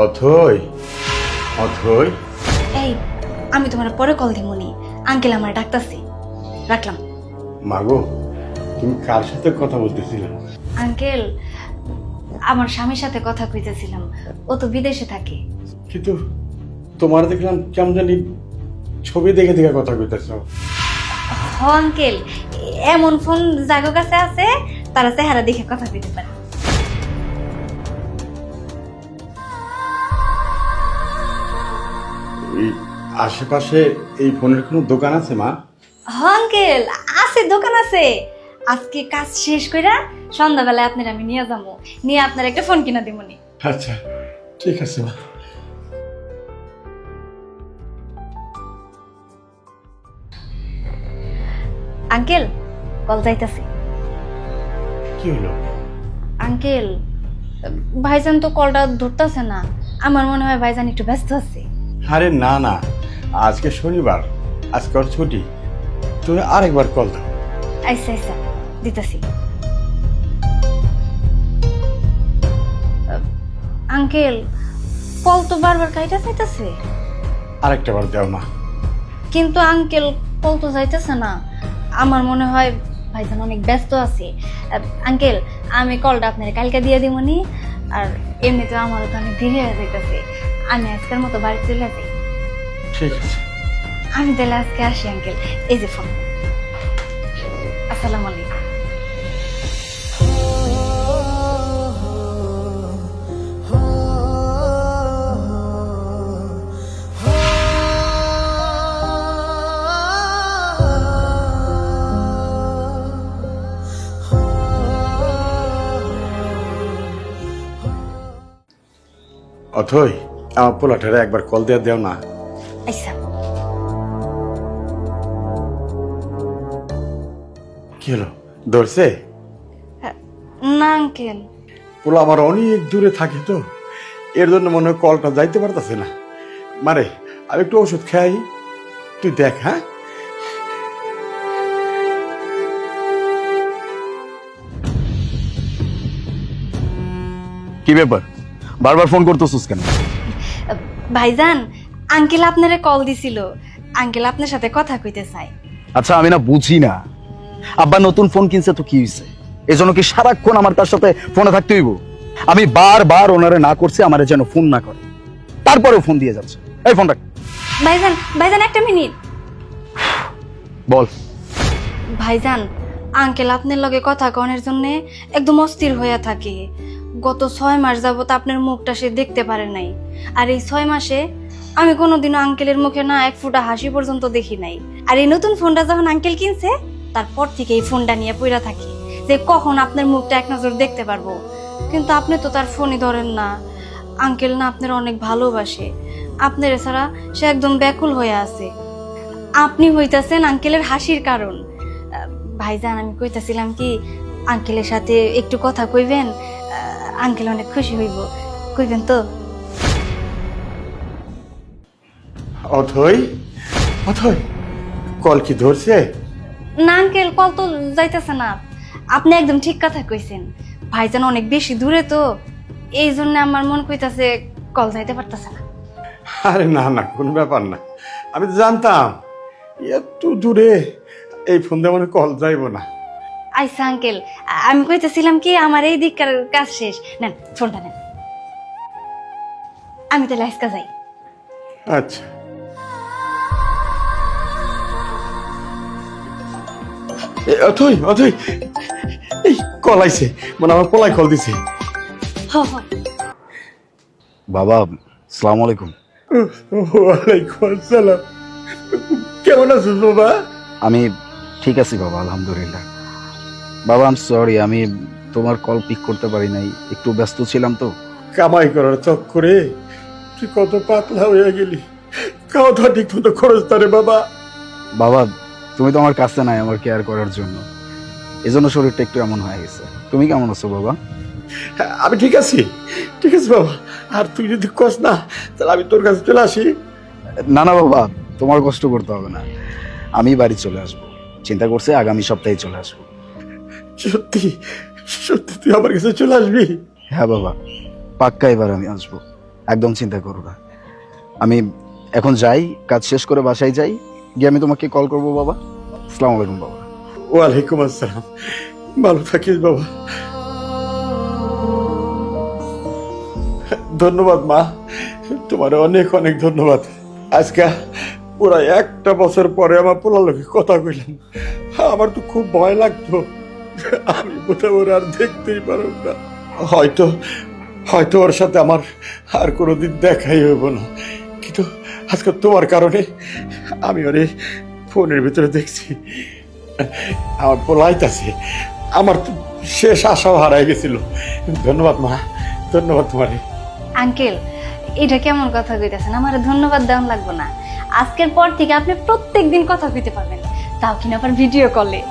অথই, অথই। এই, আমি তোমার পরে কল দিমুনি। আঙ্কেল আমার ডাকতাছি, রাখলাম। মাগো, তুমি কার সাথে কথা বলতেছিলে? আঙ্কেল, আমার স্বামীর সাথে কথা কইতেছিলাম। ও তো বিদেশে থাকে। কিন্তু তোমার দেখলাম কেমন জানি ছবি দেখে দেখে কথা কইতেছ। হ আঙ্কেল, এমন ফোন জাগো কাছে আছে, তারা চেহারা দেখে কথা কইতে পারে। এই আশেপাশে এই ফোনের কোনো দোকান আছে মা? হ আঙ্কেল, আছে, দোকান আছে। আজকে কাজ শেষ কইরা সন্ধ্যাবেলায় আপনার আমি নিয়ে যাবো, নিয়ে আপনার একটা ফোন কিনা দিমুনি। আচ্ছা, ঠিক আছে মা। আঙ্কেল, কল যাইতাছে। কি হলো? আঙ্কেল, ভাইজান তো কলটা ধরতেছে না। আমার মনে হয় ভাইজান একটু ব্যস্ত আছে। আরে না না, আজকে শনিবার, আজকে ওর ছুটি। তুমি আরেকবার কল দাও। আচ্ছা আচ্ছা, দিতেছি। আঙ্কেল, কল তো বারবার কাইটা যাইতেছে। আরেকটা বার দাও না। কিন্তু আঙ্কেল, কল তো যাইতেছে না। আমার মনে হয় ভাইজান অনেক ব্যস্ত আছে। আঙ্কেল, আমি কলটা আপনার কালকে দিয়ে দিবনি। আর এমনিতে আমারও তো অনেক দেরি হয়ে যাইতেছে। আমি আজকের মতো বাড়ি চলে যাই। ঠিক আছে। আমি তাহলে আজকে আসি আঙ্কেল। এই যে ফোন। আসসালামু আলাইকুম। অথই, আমার পোলাটারে একবার কল দিয়ে দেও না। আচ্ছা। কি হলো, ধরছে? না আঙ্কেল। পোলা আমার অনেক দূরে থাকে তো, এর জন্য মনে হয় কলটা যাইতে পারতেছে না। মানে আমি একটু ওষুধ খাই, তুই দেখ। হ্যাঁ, কি ব্যাপার, বারবার ফোন করতেছিস কেন? ভাইজান, আঙ্কেল আপনারে কল দিছিল। আঙ্কেল আপনার সাথে কথা কইতে চাই। আচ্ছা, আমি না বুঝি না, আব্বা নতুন ফোন কিনছে তো কি হয়েছে? এজন্য কি সারাক্ষণ আমার তার সাথে ফোনে থাকতে হইব? আমি বারবার ওনারে না করছি আমারে যেন ফোন না করে, তারপরেও ফোন দিয়ে যাচ্ছে। এই ফোন রাখ। ভাইজান, ভাইজান একটা মিনিট। বল। ভাইজান, আঙ্কেল আপনার লগে কথা কনের জন্য একদম অস্থির হইয়া থাকে। গত 6 মাস যাবত আপনার মুখটা সে দেখতে পারে নাই। আর এই 6 মাসে আমি কোনোদিনও আঙ্কেলের মুখে না এক ফোঁটা হাসি পর্যন্ত দেখি নাই। আর এই নতুন ফোনটা যখন আঙ্কেল কিনছে, তারপর থেকে এই ফোনটা নিয়ে পইরা থাকি যে কখন আপনার মুখটা এক নজর দেখতে পারবো। কিন্তু আপনি তো তার ফোনই ধরেন না। আঙ্কেল না আপনার অনেক ভালোবাসে। আপনার ছাড়া সে একদম ব্যাকুল হয়ে আছে। আপনি হইতাছেন আঙ্কেলের হাসির কারণ। ভাইজান, আমি কইতাছিলাম কি, আঙ্কেলের সাথে একটু কথা কইবেন? আঙ্কেল অনেক খুশি হইব। কইবেন তো? অথই, অথই, কল কি ধরছে? না আঙ্কেল, কল তো যাইতেছে না। আপনি একদম ঠিক কথা কইছেন। ভাইজান অনেক বেশি দূরে তো, এই জন্য আমার মন কইতাছে কল যাইতে পারতেছে না। আরে না না, কোনো ব্যাপার না। আমি তো জানতাম এত দূরে এই ফোন দিয়ে মানে কল যাইব না। আইসা আঙ্কেল, আমি কইতেছিলাম কি, আমার এই দিককার কাজ শেষ। নেন ফোনটা নেন। আমি তাহলে আজকে যাই। আচ্ছা। অথই, অথই, এই কল আইছে, মানে আমার পোলাই কল দিছে। হ হ। বাবা, আসসালামু আলাইকুম। ওয়ালাইকুম আসসালাম। কেমন আছিস বাবা? আমি ঠিক আছি বাবা, আলহামদুলিল্লাহ। বাবা, আম সরি, আমি তোমার কল পিক করতে পারি নাই, একটু ব্যস্ত ছিলাম তো। কামাই করার চক্করে তুই কত পাতলা হয়ে গেলি, খাওয়া দাওয়া ঠিক মতো খরচ তারে বাবা। বাবা, তুমি তো আমার কাছে নাই আমার কেয়ার করার জন্য, এজন্য শরীরটা একটু এমন হয়ে গেছে। তুমি কেমন আছো বাবা? আমি ঠিক আছি, ঠিক আছে বাবা। আর তুই যদি কস না, তাহলে আমি তোর কাছে চলে আসি। না না বাবা, তোমার কষ্ট করতে হবে না, আমি বাড়ি চলে আসবো। চিন্তা করছি আগামী সপ্তাহে চলে আসবো। সত্যি সত্যি তুই আমার কাছে চলে আসবি? হ্যাঁ বাবা, পাক্কা এবার আমি আসবো। একদম চিন্তা করো না। আমি এখন যাই, কাজ শেষ করে বাসায় যাই, গিয়ে আমি তোমাকে কল করবো বাবা। আসসালামু আলাইকুম বাবা। ওয়ালাইকুম আসসালাম। ভালো থাকিস বাবা। ধন্যবাদ মা, তোমার অনেক অনেক ধন্যবাদ। আজকে পুরা একটা বছর পরে আমার পোলার লোকে কথা কইলাম। আমার তো খুব ভয় লাগতো, আমি কোথাও ওর আর দেখতেই পারব না। হয়তো হয়তো ওর সাথে আমার আর কোনোদিন দেখাই হইব না, কিন্তু আজকে তোমার কারণে আমি ওরে ফোনের ভিতরে দেখছি। আমার পোলাইতাছে, আমার তো শেষ আশাও হারাই গেছিল। ধন্যবাদ মা, ধন্যবাদ তোমারে। আঙ্কেল, এটা কেমন কথা কইতেছেন? আমার ধন্যবাদ দেওয়া লাগবে না। আজকের পর থেকে আপনি প্রত্যেক দিন কথা কইতে পারবেন, তাও কিনা আবার ভিডিও কলে।